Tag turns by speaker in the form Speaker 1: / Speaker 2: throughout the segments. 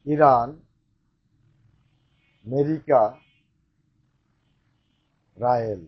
Speaker 1: Iran, America, Israel,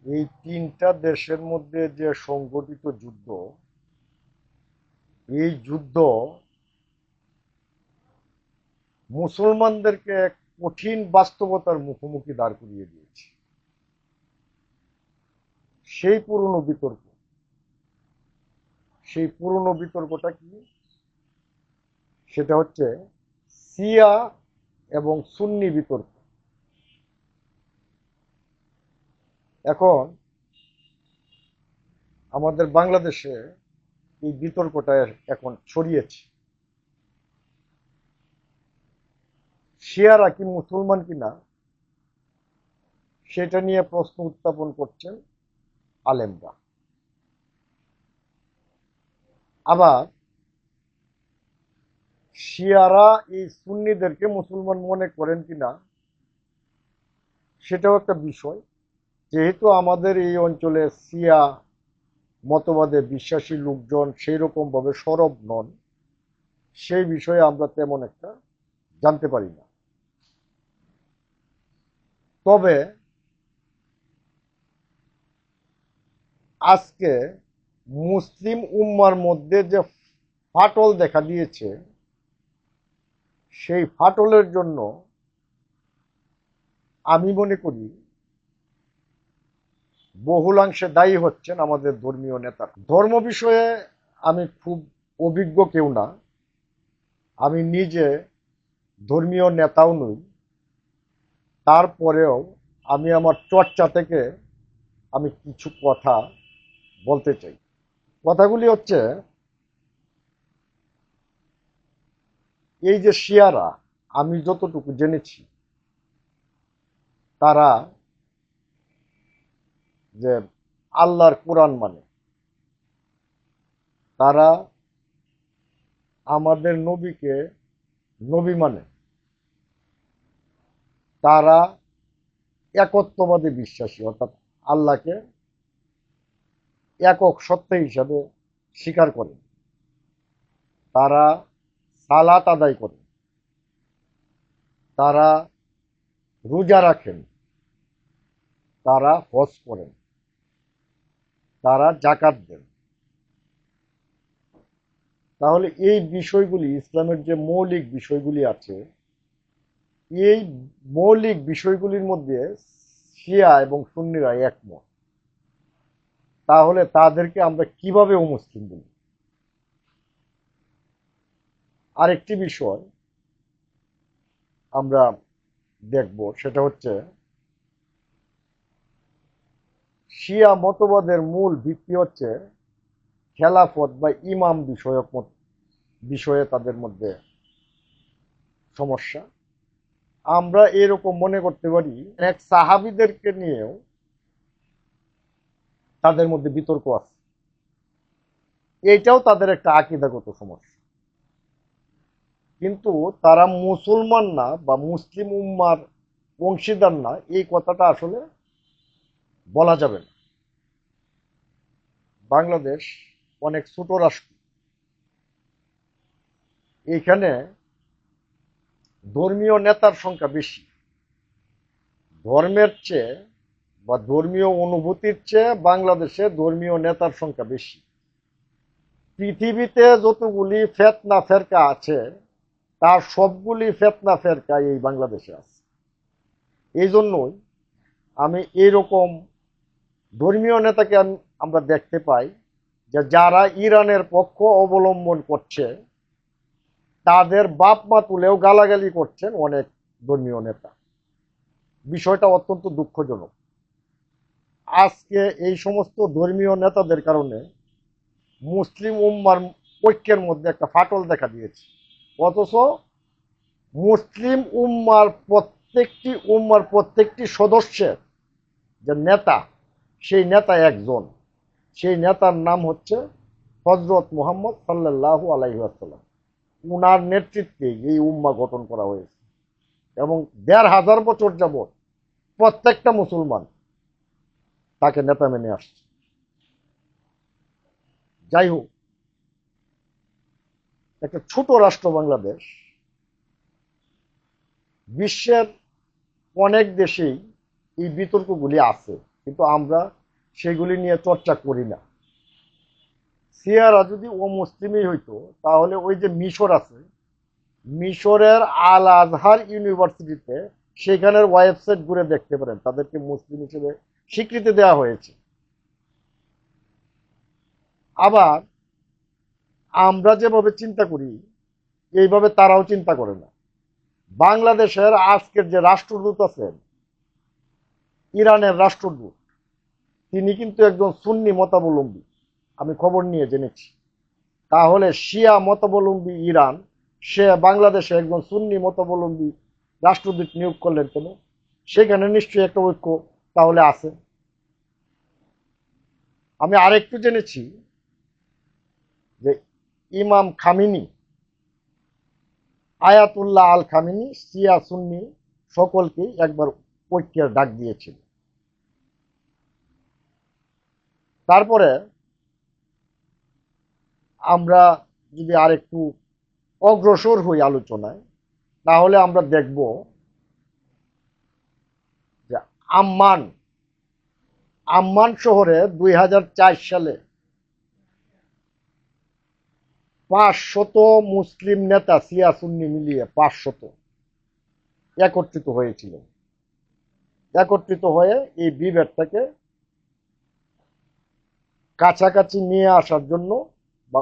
Speaker 1: এই তিনটা দেশের মধ্যে যে সংগঠিত যুদ্ধ, এই যুদ্ধ মুসলমানদেরকে এক কঠিন বাস্তবতার মুখোমুখি দাঁড় করিয়ে দিয়েছে। সেই পুরনো বিতর্কটা কি? সেটা হচ্ছে শিয়া এবং সুন্নি বিতর্ক। এখন আমাদের বাংলাদেশে এই বিতর্কটা এখন ছড়িয়েছে। শিয়ারা কি মুসলমান কিনা সেটা নিয়ে প্রশ্ন উত্থাপন করছেন আলেমরা। আবার শিয়ারা এই সুন্নিদেরকে মুসলমান মনে করেন কিনা সেটাও একটা বিষয়। যেহেতু আমাদের এই অঞ্চলে শিয়া মতবাদে বিশ্বাসী লোকজন সেই রকম ভাবে সরব নন, সেই বিষয়ে আমরা তেমন একটা জানতে পারি না। তবে আজকে মুসলিম উম্মার মধ্যে যে ফাটল দেখা দিয়েছে, সেই ফাটলের জন্য আমি মনে করি বহুলাংশে দায়ী হচ্ছেন আমাদের ধর্মীয় নেতারা। ধর্ম বিষয়ে আমি খুব অভিজ্ঞ কেউ না, আমি নিজে ধর্মীয় নেতাও নই। তারপরেও আমি আমার চর্চা থেকে আমি কিছু কথা বলতে চাই। কথাগুলি হচ্ছে, এই যে শিয়ারা, আমি যতটুকু জেনেছি, তারা যে আল্লাহর কোরআন মানে, তারা আমাদের নবীকে নবী মানে, তারা একত্ববাদী বিশ্বাসী, অর্থাৎ আল্লাহকে একক সত্তা হিসাবে স্বীকার করে। তারা সালাত আদায় করে, তারা রোজা রাখেন, তারা হজ করেন, তারা জাকাত দেন। তাহলে এই বিষয়গুলি, ইসলামের যে মৌলিক বিষয়গুলি আছে, এই মৌলিক বিষয়গুলির মধ্যে শিয়া এবং সুন্নিরা একমত। তাহলে তাদেরকে আমরা কিভাবে অমুসলিম বলি? আরেকটি বিষয় আমরা দেখব, সেটা হচ্ছে শিয়া মতবাদের মূল ভিত্তি হচ্ছে খেলাফত বা ইমাম বিষয়ে তাদের মধ্যে সমস্যা। আমরা এরকম মনে করতে পারি, এক সাহাবীদেরকে নিয়েও তাদের মধ্যে বিতর্ক আছে। এটাও তাদের একটা আকীদাগত সমস্যা। কিন্তু তারা মুসলমান না বা মুসলিম উম্মার অংশীদার না, এই কথাটা আসলে বলা যাবে না। বাংলাদেশ অনেক ছোট রাষ্ট্র, এইখানে ধর্মীয় নেতার সংখ্যা বেশি। ধর্মের চেয়ে বা ধর্মীয় অনুভূতির চেয়ে বাংলাদেশে ধর্মীয় নেতার সংখ্যা বেশি। পৃথিবীতে যতগুলি ফেতনা ফেরকা আছে, তার সবগুলি ফেতনা ফেরকা এই বাংলাদেশে আছে। এই জন্যই আমি এইরকম ধর্মীয় নেতাকে আমরা দেখতে পাই যে যারা ইরানের পক্ষ অবলম্বন করছে, তাদের বাপ মা তুলেও গালাগালি করছেন অনেক ধর্মীয় নেতা। বিষয়টা অত্যন্ত দুঃখজনক। আজকে এই সমস্ত ধর্মীয় নেতাদের কারণে মুসলিম উম্মার ঐক্যের মধ্যে একটা ফাটল দেখা দিয়েছে। অথচ মুসলিম উম্মার প্রত্যেকটি সদস্যের যে নেতা, সেই নেতা একজন। সেই নেতার নাম হচ্ছে হযরত মুহাম্মদ সাল্লাল্লাহু আলাইহি ওয়াসাল্লাম। উনার নেতৃত্বে এই উম্মা গঠন করা হয়েছে এবং ১৫০০ বছর যাবৎ প্রত্যেকটা মুসলমান তাকে নেতা মেনে আসছে। যাই হোক, একটা ছোট রাষ্ট্র বাংলাদেশ, বিশ্বের অনেক দেশেই এই বিতর্কগুলি আছে, কিন্তু আমরা সেগুলি নিয়ে চর্চা করি না। সিয়ারা যদি অমুসলিমই হইতো, তাহলে ওই যে মিশর আছে, মিশরের আল আজহার ইউনিভার্সিটিতে সেখানের ওয়েবসাইট ঘুরে দেখতে পারেন, তাদেরকে মুসলিম হিসেবে স্বীকৃতি দেওয়া হয়েছে। আবার আমরা যেভাবে চিন্তা করি, এইভাবে তারাও চিন্তা করে না। বাংলাদেশের আজকের যে রাষ্ট্রদূত আছেন, ইরানের রাষ্ট্রদূত, তিনি কিন্তু একজন সুন্নি মতাবলম্বী, আমি খবর নিয়ে জেনেছি। তাহলে শিয়া মতাবলম্বী ইরান, সে বাংলাদেশে একজন সুন্নি মতাবলম্বী রাষ্ট্রদূত নিয়োগ করলেন কেন? সেখানে নিশ্চয়ই একটা ঐক্য তাহলে আছে। আমি আরেকটু জেনেছি যে ইমাম খামিনি, আয়াতুল্লাহ আল খামিনি, শিয়া সুন্নি সকলকেই একবার ঐক্যের ডাক দিয়েছিল। তারপরে আমরা যদি আরেকটু অগ্রসর হই আলোচনায়, তাহলে আমরা দেখব যে আম্মান আম্মান শহরে 2004 সালে 500 মুসলিম নেতা, শিয়া সুন্নি মিলিয়ে 500 একত্রিত হয়েছিল। একত্রিত হয়ে এই বিভেদটাকে কাছাকাছি নিয়ে আসার জন্য বা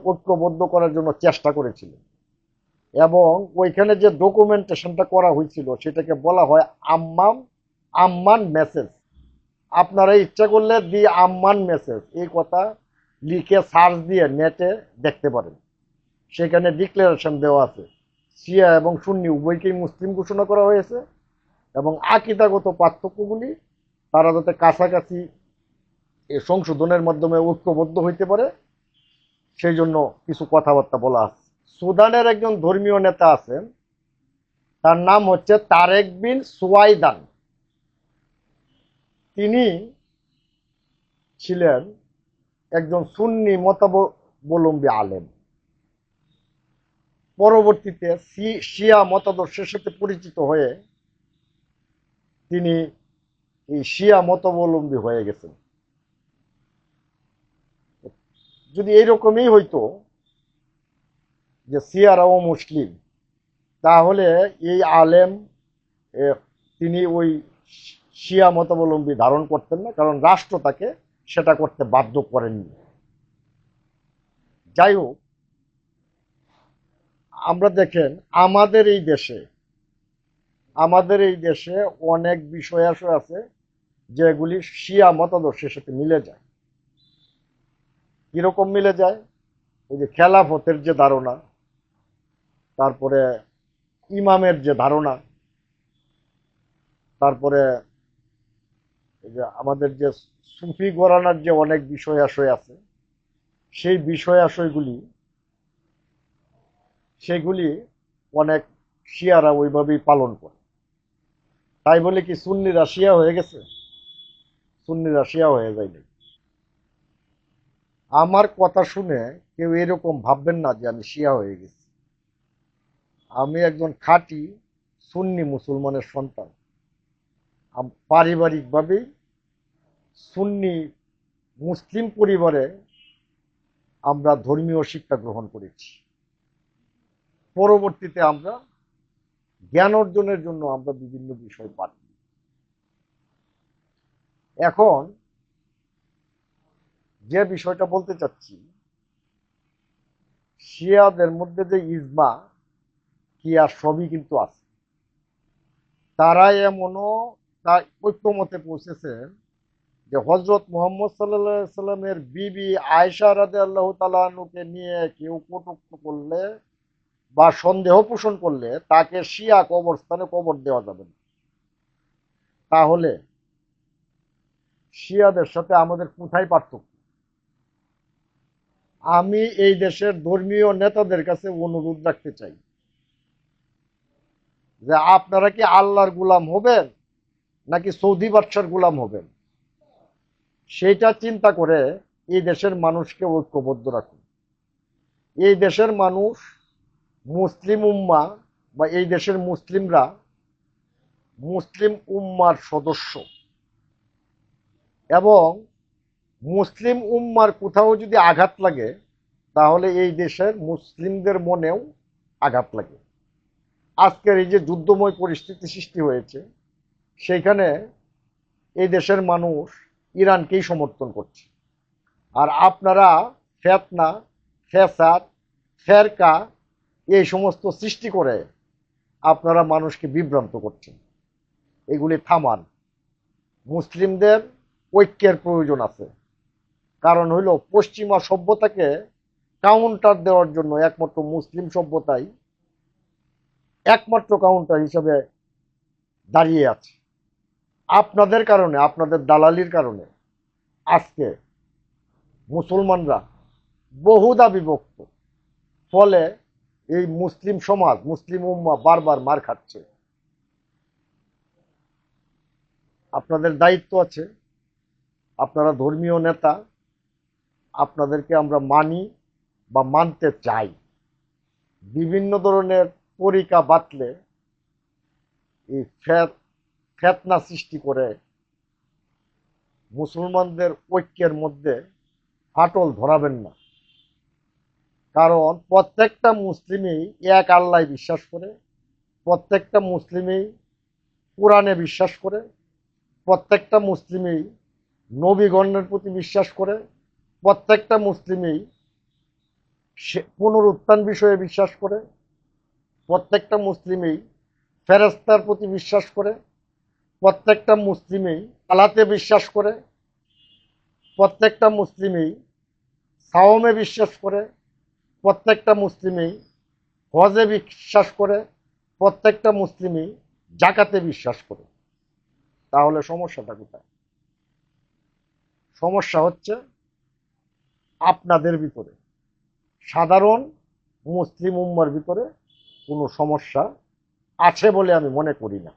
Speaker 1: ঐক্যবদ্ধ করার জন্য চেষ্টা করেছিল। এবং ওইখানে যে ডকুমেন্টেশনটা করা হয়েছিল সেটাকে বলা হয় আম্মান মেসেজ। আপনারা ইচ্ছা করলে দি আম্মান মেসেজ এই কথা লিখে সার্চ দিয়ে নেটে দেখতে পারেন। সেখানে ডিক্লারেশন দেওয়া আছে, শিয়া এবং সুন্নি উভয়কেই মুসলিম ঘোষণা করা হয়েছে, এবং আকীদাগত পার্থক্যগুলি তারা যাতে কাছাকাছি সংশোধনের মাধ্যমে ঐক্যবদ্ধ হইতে পারে, সেই জন্য কিছু কথাবার্তা বলা আছে। সুদানের একজন ধর্মীয় নেতা আছেন, তার নাম হচ্ছে তারেক বিন সুয়াইদান। তিনি ছিলেন একজন সুন্নি মতাবলম্বী আলেম। পরবর্তীতে শিয়া মতাদর্শের সাথে পরিচিত হয়ে তিনি এই শিয়া মতাবলম্বী হয়ে গেছেন। যদি এইরকমই হইতো যে শিয়ারাও মুসলিম, তাহলে এই আলেম তিনি ওই শিয়া মতাবলম্বী ধারণ করতেন না, কারণ রাষ্ট্র তাকে সেটা করতে বাধ্য করেননি। যাই হোক, আমরা দেখেন আমাদের এই দেশে অনেক বিষয় আছে যেগুলি শিয়া মতাদর্শের সাথে মিলে যায়। কিরকম মিলে যায়? ওই যে খেলাফতের যে ধারণা, তারপরে ইমামের যে ধারণা, তারপরে যে আমাদের যে সুফি ঘরানার যে অনেক বিষয় আশয় আছে, সেই বিষয় আশয়গুলি সেগুলি অনেক শিয়ারা ওইভাবেই পালন করে। তাই বলে কি সুন্নিরা শিয়া হয়ে গেছে? সুন্নিরা শিয়া হয়ে যায়নি। আমার কথা শুনে কেউ এরকম ভাববেন না যে আমি শিয়া হয়ে গেছি। আমি একজন খাঁটি সুন্নি মুসলমানের সন্তান। পারিবারিকভাবেই সুন্নি মুসলিম পরিবারে আমরা ধর্মীয় শিক্ষা গ্রহণ করেছি। পরবর্তীতে আমরা জ্ঞান অর্জনের জন্য আমরা বিভিন্ন বিষয় পাই। এখন যে বিষয়টা বলতে চাচ্ছি, শিয়াদের মধ্যে যে ইজমা কি আর সবই কিন্তু আছে। তারা এমনও তা ঐক্যমতে পৌঁছেছেন যে হজরত মোহাম্মদ সাল্লাল্লাহু সাল্লামের বিবি আয়েশা রাদিয়াল্লাহু তাআলা আনহুকে নিয়ে কেউ কটূক্ত করলে বা সন্দেহ পোষণ করলে তাকে শিয়া কবরস্থানে কবর দেওয়া যাবে না। তাহলে শিয়াদের সাথে আমাদের কোথায় পার্থক্য? আমি এই দেশের ধর্মীয় নেতাদের কাছে অনুরোধ রাখতে চাই যে আপনারা কি আল্লাহর গোলাম হবেন নাকি সৌদি বাদশার গোলাম হবেন, সেটা চিন্তা করে এই দেশের মানুষকে ঐক্যবদ্ধ রাখুন। এই দেশের মানুষ, মুসলিম উম্মা বা এই দেশের মুসলিমরা মুসলিম উম্মার সদস্য, এবং মুসলিম উম্মার কোথাও যদি আঘাত লাগে তাহলে এই দেশের মুসলিমদের মনেও আঘাত লাগে। আজকের এই যে যুদ্ধময় পরিস্থিতি সৃষ্টি হয়েছে, সেইখানে এই দেশের মানুষ ইরানকেই সমর্থন করছে। আর আপনারা ফেতনা, ফ্যাসাদ, ফেরকা এই সমস্ত সৃষ্টি করে আপনারা মানুষকে বিভ্রান্ত করছেন। এগুলি থামান। মুসলিমদের ঐক্যের প্রয়োজন আছে। কারণ হইল পশ্চিমা সভ্যতাকে কাউন্টার দেওয়ার জন্য একমাত্র মুসলিম সভ্যতাই একমাত্র কাউন্টার হিসেবে দাঁড়িয়ে আছে। আপনাদের কারণে, আপনাদের দালালির কারণে আজকে মুসলমানরা বহুদা বিভক্ত। ফলে এই মুসলিম সমাজ, মুসলিম উম্মা বারবার মার খাচ্ছে। আপনাদের দায়িত্ব আছে, আপনারা ধর্মীয় নেতা, আপনাদেরকে আমরা মানি বা মানতে চাই। বিভিন্ন ধরনের তরিকা বাতলে এই ফেতনা সৃষ্টি করে মুসলমানদের ঐক্যের মধ্যে ফাটল ধরাবেন না। কারণ প্রত্যেকটা মুসলিমই এক আল্লাহ বিশ্বাস করে, প্রত্যেকটা মুসলিমই কোরআনে বিশ্বাস করে, প্রত্যেকটা মুসলিমই নবীগণের প্রতি বিশ্বাস করে, প্রত্যেকটা মুসলিমই পুনরুত্থান বিষয়ে বিশ্বাস করে, প্রত্যেকটা মুসলিমই ফেরেশতার প্রতি বিশ্বাস করে, প্রত্যেকটা মুসলিমই আল্লাহতে বিশ্বাস করে, প্রত্যেকটা মুসলিমই সাওমে বিশ্বাস করে, প্রত্যেকটা মুসলিমই হজে বিশ্বাস করে, প্রত্যেকটা মুসলিমই জাকাতে বিশ্বাস করে। তাহলে সমস্যাটা কোথায়? সমস্যা হচ্ছে আপনাদের ভিতরে। সাধারণ মুসলিম উম্মার ভিতরে কোনো সমস্যা আছে বলে আমি মনে করি না।